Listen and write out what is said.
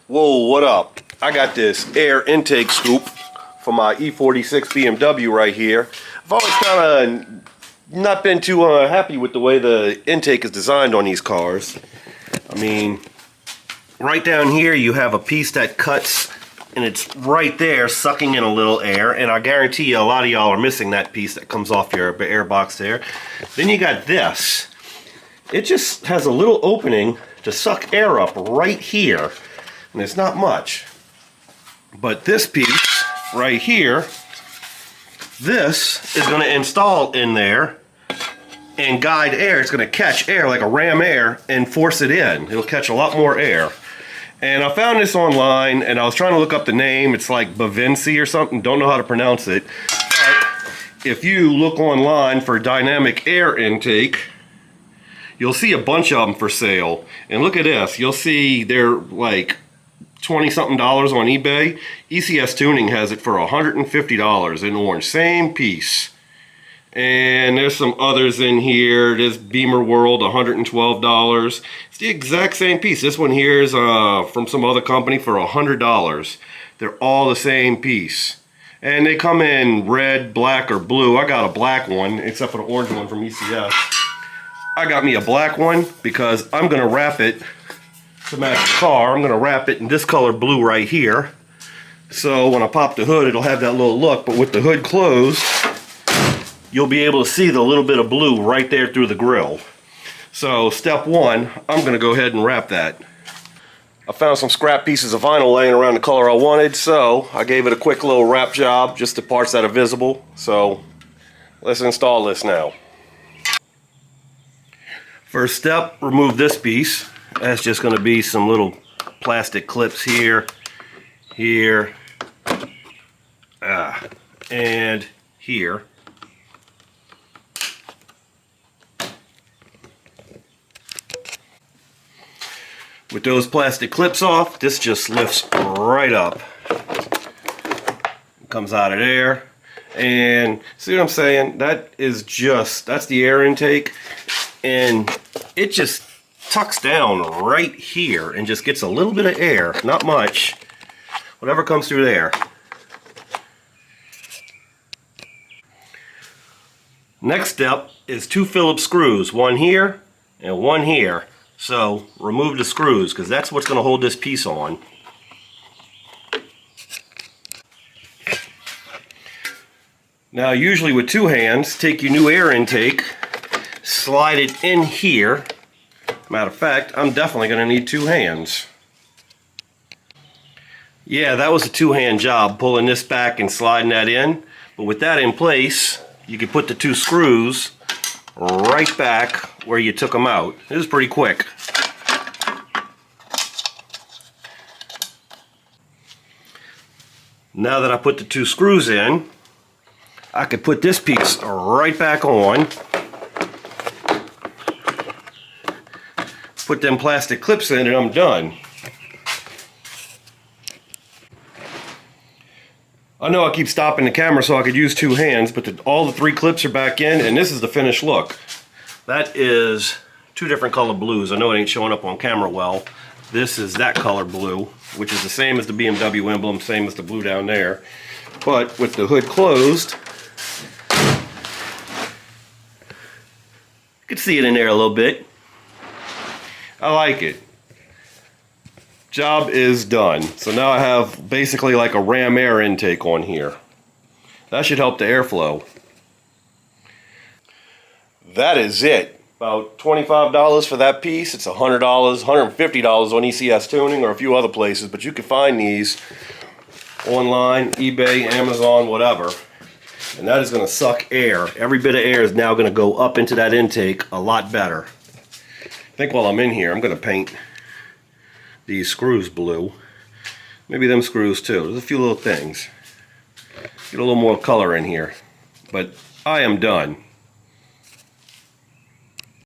Whoa, what up? I got this air intake scoop for my E46 BMW right here. I've always kind of not been too happy with the way the intake is designed on these cars. I mean, right down here you have a piece that cuts and it's right there sucking in a little air, and I guarantee you a lot of y'all are missing that piece that comes off your air box there. Then you got this. It just has a little opening to suck air up right here. And it's not much, but this piece right here, this is going to install in there and guide air. It's going to catch air like a ram air and force it in. It'll catch a lot more air. And I found this online and I was trying to look up the name. It's like Bavinci or something. Don't know how to pronounce it. But if you look online for dynamic air intake, you'll see a bunch of them for sale. And look at this. You'll see they're like $20-something on eBay. ECS Tuning has it for $150 in orange. Same piece. And there's some others in here. This Beamer World, $112. It's the exact same piece. This one here is from some other company for $100. They're all the same piece. And they come in red, black, or blue. I got a black one, except for the orange one from ECS. I got me a black one because I'm going to wrap it to match the car. I'm going to wrap it in this color blue right here. So when I pop the hood, it'll have that little look. But with the hood closed, you'll be able to see the little bit of blue right there through the grill. So step one, I'm going to go ahead and wrap that. I found some scrap pieces of vinyl laying around the color I wanted, so I gave it a quick little wrap job, just the parts that are visible. So let's install this now. First step, remove this piece. That's just going to be some little plastic clips here, and here. With those plastic clips off, this just lifts right up. It comes out of there. And see what I'm saying? That's the air intake. And it just tucks down right here and just gets a little bit of air, not much, whatever comes through there. Next step is 2 Phillips screws, one here and one here. So remove the screws because that's what's going to hold this piece on. Now usually with 2 hands, take your new air intake, slide it in here. Matter of fact, I'm definitely going to need 2 hands. Yeah, that was a 2-hand job, pulling this back and sliding that in. But with that in place, you can put the 2 screws right back where you took them out. This is pretty quick. Now that I put the 2 screws in, I could put this piece right back on. Put them plastic clips in and I'm done. I know I keep stopping the camera so I could use 2 hands, but all the 3 clips are back in and this is the finished look. That is 2 different color blues. I know it ain't showing up on camera well. This is that color blue, which is the same as the BMW emblem, same as the blue down there. But with the hood closed, you can see it in there a little bit. I like it. Job is done. So now I have basically like a ram air intake on here. That should help the airflow. That is it. About $25 for that piece. It's $100, $150 on ECS Tuning or a few other places, but you can find these online, eBay, Amazon, whatever. And that is going to suck air. Every bit of air is now going to go up into that intake a lot better. I think while I'm in here, I'm going to paint these screws blue. Maybe them screws too. There's a few little things. Get a little more color in here. But I am done.